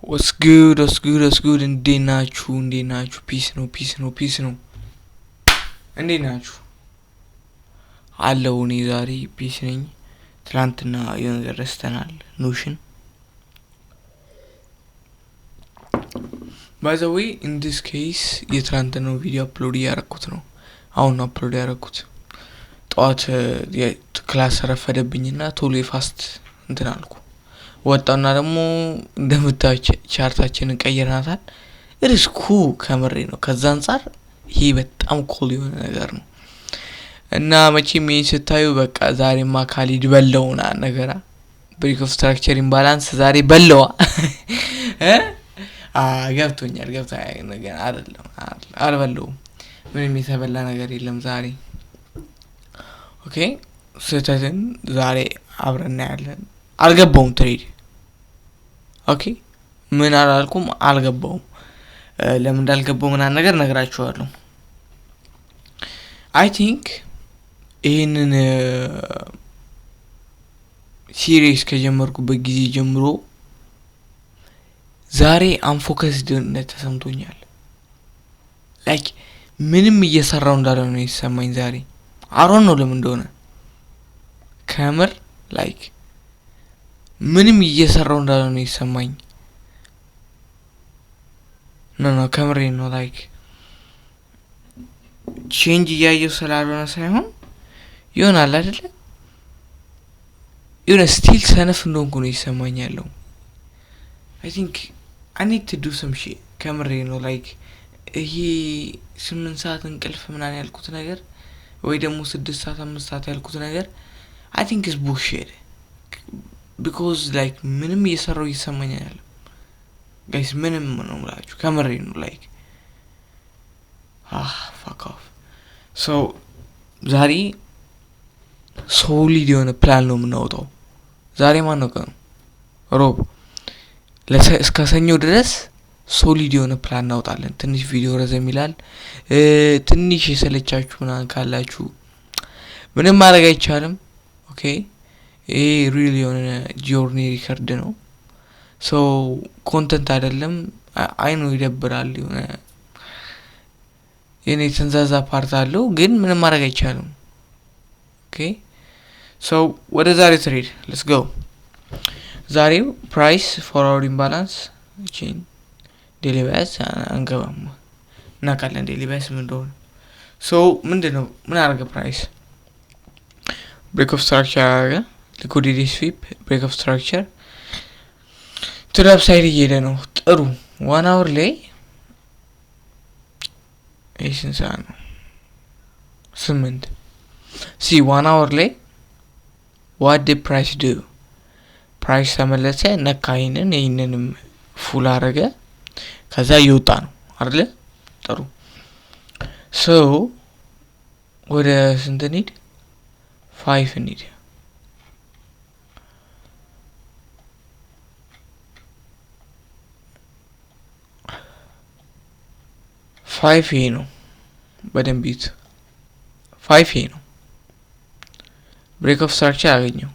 What's good? What's good? What's good? እንዴት ናችሁ? ፒስ ነው። እንዴት ናችሁ? አለው እኔ ዛሬ ፒስ ነኝ። ትላንትና የሆነ ነገር ረስተናል። ኖሽን by the way in this case የትላንትናው ቪዲዮ አፕሎድ ያደረኩት ነው። አሁን አፕሎድ ያደረኩት ጠዋት ክላስ ረፈደብኝና ቶሎ ፋስት እንትን አልኩ። ወጣና ደግሞ እንደምታች ቻርታችንን ቀይረናታል። እርስኩ ከምሬ ነው። ከዛ አንፃር ይሄ በጣም ኮል የሆነ ነገር ነው እና መቼም ይሄን ስታዩ በቃ ዛሬማ ካሊድ በለውና ነገራ ብሬክ ኦፍ ስትራክቸር ኢምባላንስ ዛሬ በለዋ ገብቶኛል ነገር አይደለም አልበለውም። ምንም የተበላ ነገር የለም ዛሬ። ኦኬ ስህተትን ዛሬ አብረን እናያለን። አልገባውም ትሬድ ኦኬ ምን አላልኩም አልገባውም። ለምን እንዳልገባው ምን ነገር ነግራችኋለሁ። አይ ቲንክ ይሄንን ሲሪየስ ከጀመርኩበት ጊዜ ጀምሮ ዛሬ አንፎከስድ ተሰምቶኛል። ላይክ ምንም እየሰራው እንዳልሆነ ነው የተሰማኝ ዛሬ። አሮን ነው ለምን እንደሆነ ከምር ላይክ ምንም እየሰራው እንዳልሆነ ነው የተሰማኝ። ነው ከምሬ ነው። ላይክ ቼንጅ እያየው ስላልሆነ ሳይሆን ይሆናል አይደለ የሆነ ስቲል ሰነፍ እንደሆንኩ ነው የተሰማኝ ያለው። I think I need to do some shit ከምሬ ነው። ላይክ ይሄ 8 ሰዓት እንቅልፍ ምናምን ያልኩት ነገር ወይ ደግሞ 6 ሰዓት 5 ሰዓት ያልኩት ነገር I think is bullshit because like ምንም እየሰራው ይሰማኛል guys። ምንም ነው ማለት ከምሬ ነው። ላይክ fuck off። so ዛሬ ሶሊድ የሆነ ፕላን ነው የምናወጣው። ዛሬ ማን ነው ቀኑ? ሮብ። እስከ ሰኞ ድረስ ሶሊድ የሆነ ፕላን እናወጣለን። ትንሽ ቪዲዮ ረዘም ይላል። ትንሽ የሰለቻችሁ ምናምን ካላችሁ ምንም ማድረግ አይቻልም። ኦኬ ይሄ ሪል የሆነ ጆርኒ ሪከርድ ነው። ሶ ኮንተንት አይደለም። አይኑ ይደብራል። የኔ ተንዛዛ ፓርት አለው ግን ምንም ማድረግ አይቻልም። ኦኬ ሶ ወደ ዛሬ ትሬድ ሌትስ ጎ። ዛሬው ፕራይስ ፎርዋርድ ኢምባላንስ ቼን ዴሊ ባያስ አንገባም እና ካለን ዴሊ ባያስ ምን እንደሆነ ሶ ምንድነው ምን አደረገ ፕራይስ? ብሬክ ኦፍ ስትራክቸር አደረገ። ሊኩዊዲቲ ስዊፕ ብሬክ ኦፍ ስትራክቸር to the upside እየሄደ ነው። ጥሩ 1 hour ላይ ስንት ሰዓት ነው? 8 ሲ 1 hour ላይ what did price do? ፕራይስ ተመለሰ። ይህንንም ፉል አረገ። ከዛ ይወጣ ነው አይደለ? ጥሩ ሶ ወደ ስንት እንሂድ? 5 እንሂድ። 5 ይሄ ነው። በደንብ ይት 5 ይሄ ነው። ብሬክ ኦፍ ስትራክቸር አገኘው።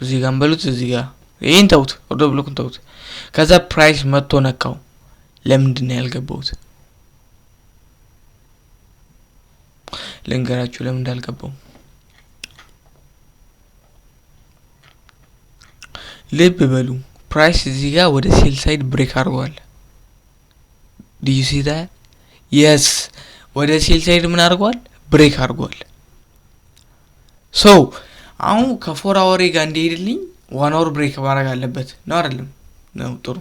እዚህ ጋር እንበሉት። እዚህ ጋር ይሄን ተውት፣ ወደ ብሎክን ተውት። ከዛ ፕራይስ መጥቶ ነካው። ለምንድን ነው ያልገባሁት? ልንገራችሁ ለምን እንዳልገባው። ልብ በሉ። ፕራይስ እዚህ ጋር ወደ ሴል ሳይድ ብሬክ አድርጓል። do you see that? yes ወደ ሴል ሳይድ ምን አድርጓል? ብሬክ አድርጓል። ሶ አሁን ከ4 hour ጋር እንዲሄድልኝ 1 hour ብሬክ ማድረግ አለበት ነው አይደለም? ነው ጥሩ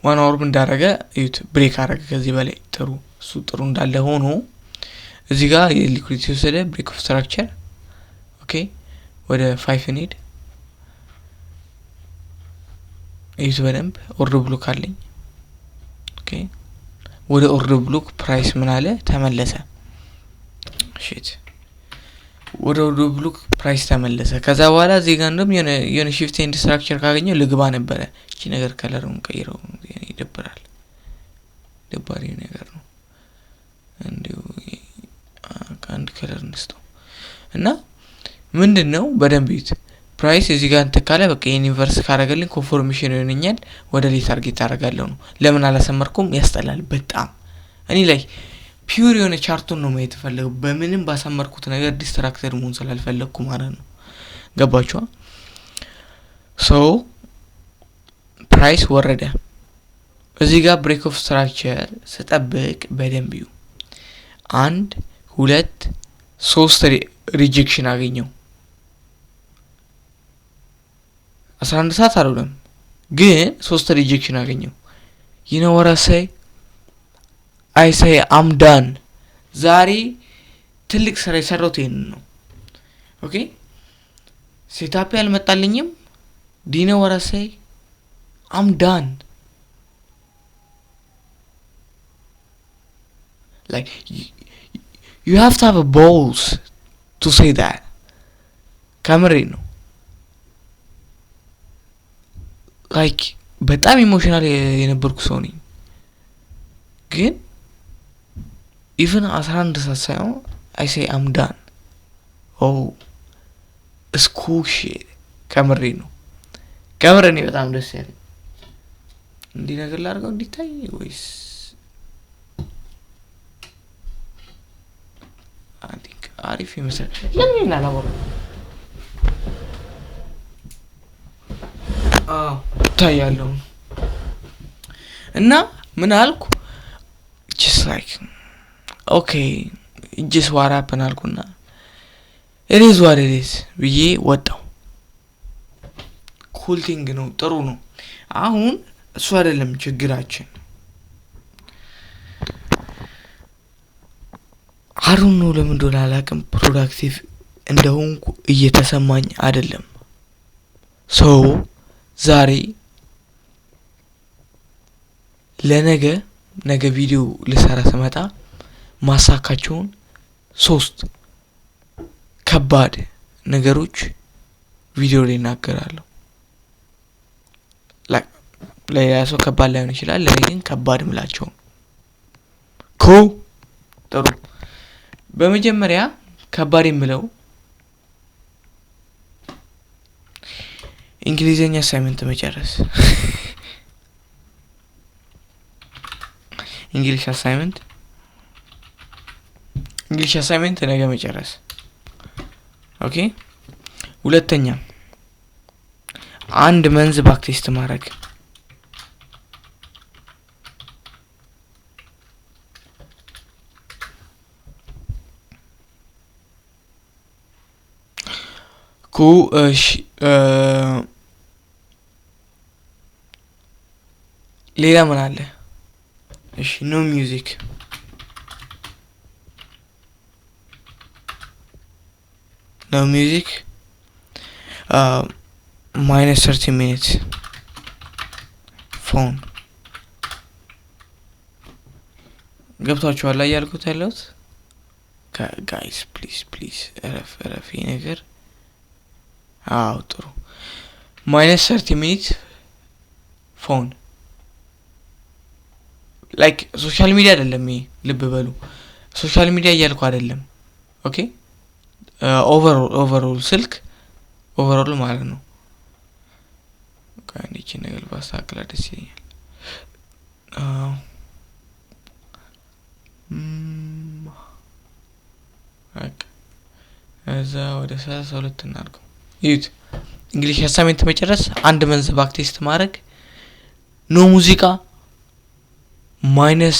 1 hour እንዳደረገ እዩት። ብሬክ አደረገ ከዚህ በላይ ጥሩ። እሱ ጥሩ እንዳለ ሆኖ እዚህ ጋር የሊኩዊዲቲ ወሰደ። ብሬክ ኦፍ ስትራክቸር ኦኬ ወደ 5 እንሂድ። እዩት በደንብ ኦርደር ብሎክ አለኝ። ኦኬ ወደ ኦርደር ብሎክ ፕራይስ ምን አለ? ተመለሰ። ሺት ወደ ኦርደር ብሎክ ፕራይስ ተመለሰ። ከዛ በኋላ እዚህ ጋር እንደም የሆነ ሺፍት ኤንድ ስትራክቸር ካገኘው ልግባ ነበረ። እቺ ነገር ከለሩን ቀይረው ይደብራል። ደባሪ ነገር ነው። እንዴው አንድ ከለር እንስተው እና ምንድነው በደንብ ይት ፕራይስ እዚህ ጋር እንትን ካለ በቃ ዩኒቨርስ ካረገልኝ ኮንፎርሜሽን ይሆነኛል። ወደ ሌት ታርጌት አደርጋለሁ ነው። ለምን አላሰመርኩም? ያስጠላል በጣም። እኔ ላይ ፒውር የሆነ ቻርቱን ነው ማየት ፈልገው በምንም ባሰመርኩት ነገር ዲስትራክተር መሆን ስላልፈለኩ ማለት ነው። ገባችኋ? ሶ ፕራይስ ወረደ። እዚህ ጋር ብሬክ ኦፍ ስትራክቸር ስጠብቅ በደንብ እዩ። 1 2 3 ሪጀክሽን አገኘው። 11 ሰዓት አልሆነም ግን 3 ሪጀክሽን አገኘው። you know what I say I'm done። ዛሬ ትልቅ ስራ የሰራሁት ይሄን ነው። ኦኬ ሴታፕ ያልመጣልኝም do you know what I say I'm done። like you have to have a balls to say that። ከምሬ ነው። like በጣም ኢሞሽናል የነበርኩ ሰው ነኝ ግን even 11 ሰዓት ሳይሆን I say I'm done። oh it's cool shit። ከምሬ ነው። ከምሬ ነው በጣም ደስ ያለኝ። እንዲህ ነገር ላድርገው እንዲታይ ወይስ I think አሪፍ ይመስላል። ለምን አላወራ ታያለው እና ምን አልኩ just like okay just what happened አልኩና it is what it is ብዬ ወጣው። cool thing ነው፣ ጥሩ ነው። አሁን እሱ አይደለም ችግራችን። አሩን ነው ለምን እንደሆነ አላውቅም ፕሮዳክቲቭ እንደሆንኩ እየተሰማኝ አይደለም። so ዛሬ ነገ ቪዲዮ ልሰራ ስመጣ ማሳካቸውን 3 ከባድ ነገሮች ቪዲዮ ላይ እናገራለሁ። ለሌላ ሰው ከባድ ላይሆን ይችላል፣ ለኔ ግን ከባድ ምላቸው ጥሩ። በመጀመሪያ ከባድ የምለው እንግሊዘኛ አሳይመንት መጨረስ። እንግሊሽ አሳይመንት ነገ መጨረስ። ኦኬ። ሁለተኛ 1 መንዝ ባክ ቴስት ማድረግ። ሌላ ምን አለ? እሺ ኖ ሚውዚክ minus 30 minutes ፎን። ገብታችኋል ላይ ያልኩት ያለሁት ጋይስ ፕሊዝ ረፍ ነገር ጥሩ minus 30 minutes ፎን ላይክ ሶሻል ሚዲያ አይደለም። ይሄ ልብ በሉ ሶሻል ሚዲያ እያልኩ አይደለም። ኦኬ ኦቨርኦል ስልክ ኦቨርኦል ማለት ነው። ካንዲቺ ነገር ባሳክላ ደስ ይላል። እዛ ወደ 32 እናድርገው። ይዩት እንግሊሽ አሳይመንት መጨረስ፣ 1 መንዝ ባክ ቴስት ማድረግ፣ ኖ ሙዚቃ minus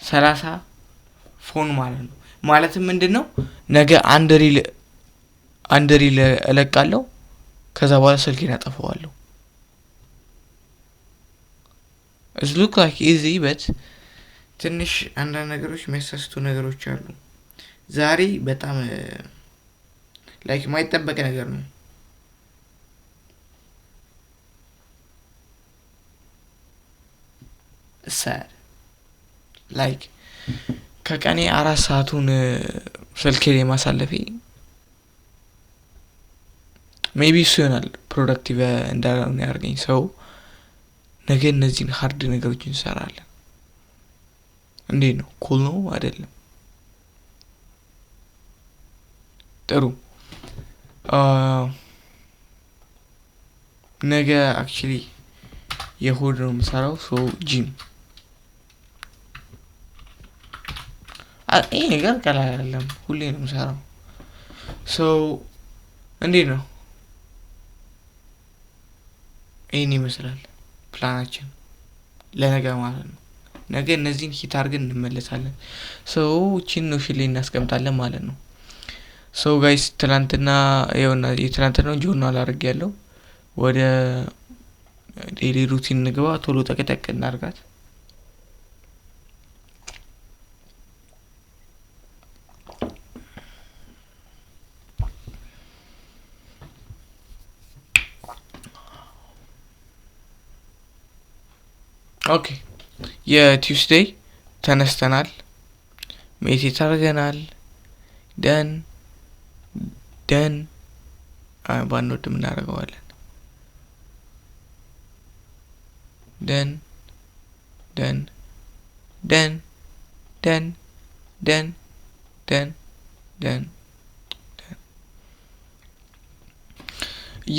30 ፎን ማለት ነው። ማለትም ምንድነው ነገ አንድ ሪል እለቃለሁ፣ ከዛ በኋላ ስልኬን አጠፋዋለሁ። it look like easy but ትንሽ አንዳንድ ነገሮች የሚያሳስቱ ነገሮች አሉ። ዛሬ በጣም ላይክ ማይጠበቅ ነገር ነው። sad like ከቀኔ 4 ሰዓቱን ስልኬ ላይ ማሳለፌ ሜቢ እሱ ይሆናል ፕሮዳክቲቭ እንዳልሆነ ያደርገኝ። ሰው ነገ እነዚህን ሃርድ ነገሮችን እንሰራለን። እንዴት ነው? ኩል ነው አይደለም? ጥሩ ነገ actually የሆድ ነው የምሰራው ሶ ጂም ይሄ ነገር ቀላል አይደለም ሁሌ ነው የምሰራው ሶ እንዴት ነው ይሄን ይመስላል ፕላናችን ለነገ ማለት ነው ነገ እነዚህን ሂት አድርገን እንመለሳለን ሶ እቺን ነው ሽሌ እናስቀምጣለን ማለት ነው ሶ ጋይስ ትናንትና የሆነ የትናንትናው ጆርናል አድርጌያለሁ ወደ ዴሊ ሩቲን ንግባ ቶሎ ጠቅጠቅ እናርጋት ኦኬ የቲውስዴይ ተነስተናል ሜዲቴት አድርገናል ደን ባንወድ ምን እናደርገዋለን ደን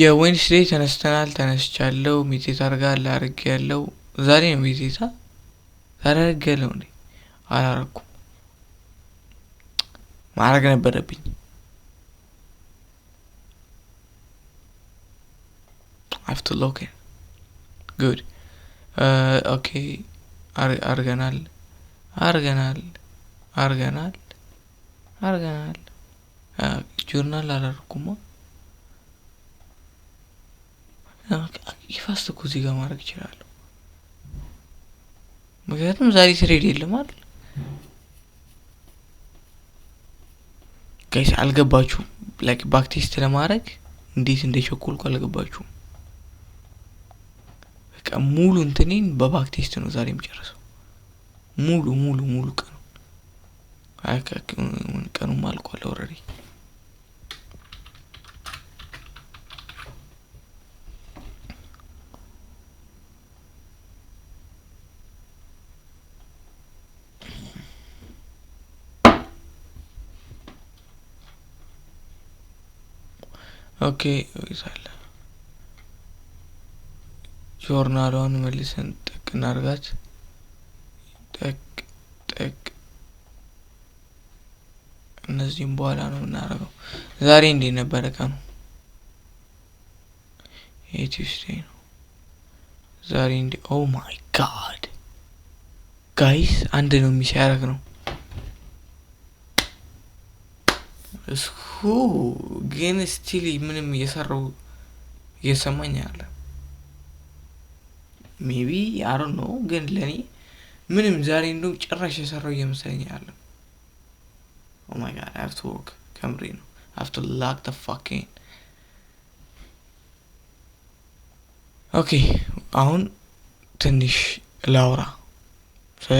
የዌንስዴይ ተነስቻለሁ ሜዲቴት አድርጌያለሁ ዛሬ ነው ሜዲቴት አድርጌያለሁ እንዴ አላረኩም ማድረግ ነበረብኝ I have to look in good okay arganal journal አላረኩም ይፋስት እኮ እዚህ ጋር ማድረግ ይችላል ምክንያቱም ዛሬ ትሬድ የለም አይደል ጋይስ አልገባችሁ ላይክ ባክ ቴስት ለማድረግ እንዴት እንደቸኮልኩ አልገባችሁ በቃ ሙሉ እንትኔን በባክ ቴስት ነው ዛሬ የምጨርሰው ሙሉ ቀኑ ማልቋል ኦሬዲ ኦኬ ይሳለ ጆርናሉን መልሰን ጠቅ እናርጋት ጠቅ እነዚህም በኋላ ነው እናረጋው ዛሬ እንዴ ነበር ቀኑ ቲውስዴይ ነው ዛሬ እንዴ ኦ ማይ ጋድ ጋይስ አንድ ነው የሚያረግ ነው እስኩ ግን ስቲል ምንም እየሰማኝ አለ ሜቢ I don't know ግን ለኔ ምንም ዛሬ እንደው ጭራሽ የሰራው እየመሰለኝ አለ oh my god I have to work ከምሪ ነው I have to lock the fucking okay አሁን ትንሽ ላውራ ስለ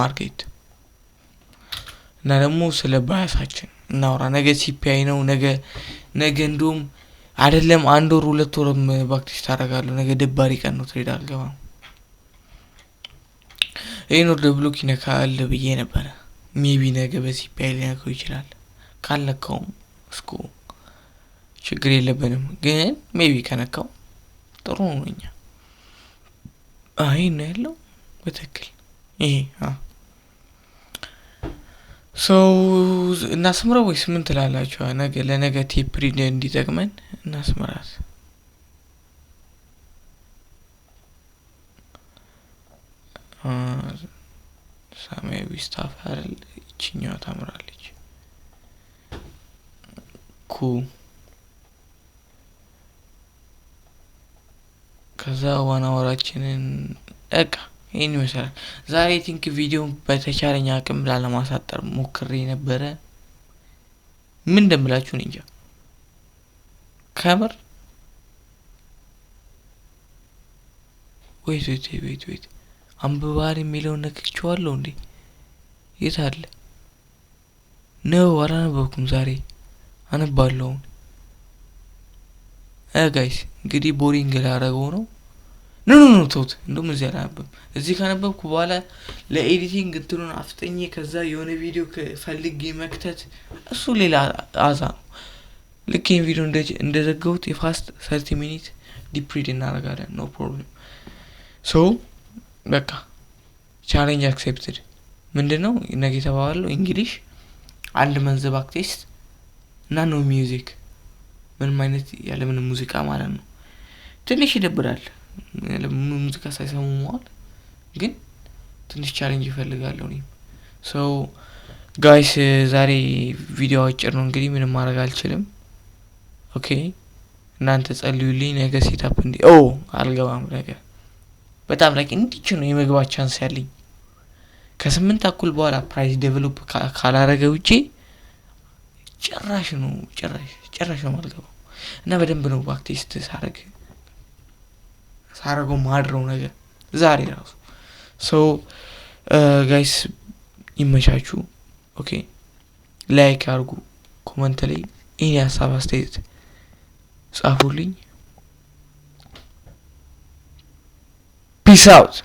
ማርኬት እና ደግሞ ስለ ባያሳችን እናውራ ነገ ሲፒአይ ነው ነገ እንደውም አይደለም አንድ ወር ሁለት ወርም ባክቲስ ታረጋለሁ ነገ ደባሪ ቀን ነው ትሬድ አልገባም ይሄን ወደ ብሎክ ይነካል ብዬ ነበር ሜቢ ነገ በሲፒአይ ሊነካው ይችላል ካልነካው እስኩ ችግር የለብንም ግን ሜቢ ከነካው ጥሩ ነው እኛ አይ ነው ያለው በትክክል ይሄ ሶ እናስምረው ወይስ ምን ትላላችሁ ነገ ለነገ ቲፕ ሪድ እንዲጠቅመን እናስምራት ሰማያዊ ስታፍ አይደል እቺኛው ታምራለች ከዛ ዋና ወራችንን እቃ ይሄን ይመስላል ዛሬ ቲንክ ቪዲዮ በተቻለኝ አቅም ላለማሳጠር ሞክሬ ነበር ምን እንደምላችሁ እንጃ ከበር ወይት አንብባሪ የሚለው ነክቼዋለሁ እንዴ የት አለ ነው አላነበብኩም ዛሬ አነባለሁ ጋይስ እንግዲህ ቦሪንግ ላረገው ነው ኖ ተውት እንደውም እዚህ አላነበብም እዚህ ካነበብኩ በኋላ ለኤዲቲንግ እንትኑን አፍጠኜ ከዛ የሆነ ቪዲዮ ፈልጌ መክተት እሱ ሌላ አዛ ልክ ይሄን ቪዲዮ እንደዘጋሁት የፋስት 30 ሚኒት ዲፕሪድ እናደርጋለን ኖ ፕሮብሌም ሶ በቃ ቻሌንጅ አክሴፕትድ ምንድነው ነገ የተባለው እንግሊሽ አንድ መንዝ ባክ ቴስት እና ኖ ሚውዚክ ምንም አይነት ያለ ምንም ሙዚቃ ማለት ነው ትንሽ ይደብራል ያለ ሙዚቃ ሳይሰሙ መዋል ግን ትንሽ ቻሌንጅ ይፈልጋል ነው ሶ ጋይስ ዛሬ ቪዲዮ አጭር ነው እንግዲህ ምንም ማድረግ አልችልም ኦኬ እናንተ ጸልዩልኝ ነገ ሴታፕ እንዲ አልገባም ነገ በጣም ላይክ እንዲች ነው የመግባት ቻንስ ያለኝ ከ8 ተኩል በኋላ ፕራይስ ዴቨሎፕ ካላረገ ውጪ ጭራሽ ነው ማልገባው እና በደንብ ነው ባክ ቴስት ሳረገው ማድረው ነገር ዛሬ ራሱ ሶ ጋይስ ይመቻችሁ ኦኬ ላይክ አድርጉ ኮሜንት ላይ ይሄ ሀሳብ አስተያየት ጻፉልኝ ፒስ አውት